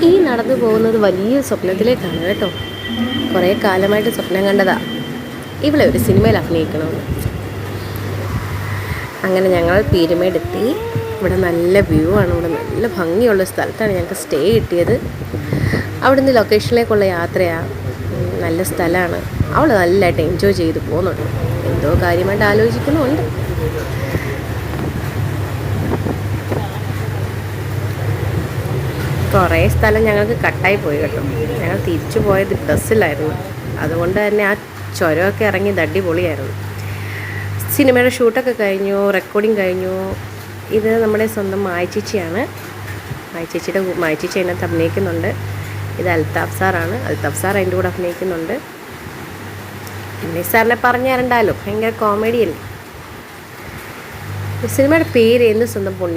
ഈ നടന്നു പോകുന്നത് വലിയ സ്വപ്നത്തിലേക്കാണ് കേട്ടോ. കുറേ കാലമായിട്ട് സ്വപ്നം കണ്ടതാ ഇവളെ ഒരു സിനിമയിൽ അഭിനയിക്കണമെന്ന്. അങ്ങനെ ഞങ്ങൾ പീരുമേടെത്തി. ഇവിടെ നല്ല വ്യൂ ആണ്, ഇവിടെ നല്ല ഭംഗിയുള്ള സ്ഥലത്താണ് ഞങ്ങൾക്ക് സ്റ്റേ കിട്ടിയത്. അവിടുന്ന് ലൊക്കേഷനിലേക്കുള്ള യാത്രയാണ്, നല്ല സ്ഥലമാണ്. അവൾ നല്ലതായിട്ട് എൻജോയ് ചെയ്ത് പോകുന്നുണ്ട്, എന്തോ കാര്യമായിട്ട് ആലോചിക്കുന്നുമുണ്ട്. കുറേ സ്ഥലം ഞങ്ങൾക്ക് കട്ടായി പോയി കേട്ടോ. ഞങ്ങൾ തിരിച്ചു പോയത് ബസ്സിലായിരുന്നു, അതുകൊണ്ട് തന്നെ ആ ചുരമൊക്കെ ഇറങ്ങി അടിപൊളിയായിരുന്നു. സിനിമയുടെ ഷൂട്ടൊക്കെ കഴിഞ്ഞു, റെക്കോർഡിങ് കഴിഞ്ഞു. ഇത് നമ്മുടെ സ്വന്തം മായച്ചേച്ചിയാണ്. മായച്ചേച്ചി അതിനകത്ത് അഭിനയിക്കുന്നുണ്ട്. ഇത് അൽത്താഫ് സാറാണ്. അൽത്താഫ് സാർ അതിൻ്റെ കൂടെ അഭിനയിക്കുന്നുണ്ട്. എന്നെ സാറിനെ പറഞ്ഞു തരണ്ടല്ലോ, ഭയങ്കര കോമഡിയല്ലേ. സിനിമയുടെ പേര് എന്ത് സ്വന്തം പുണ്യ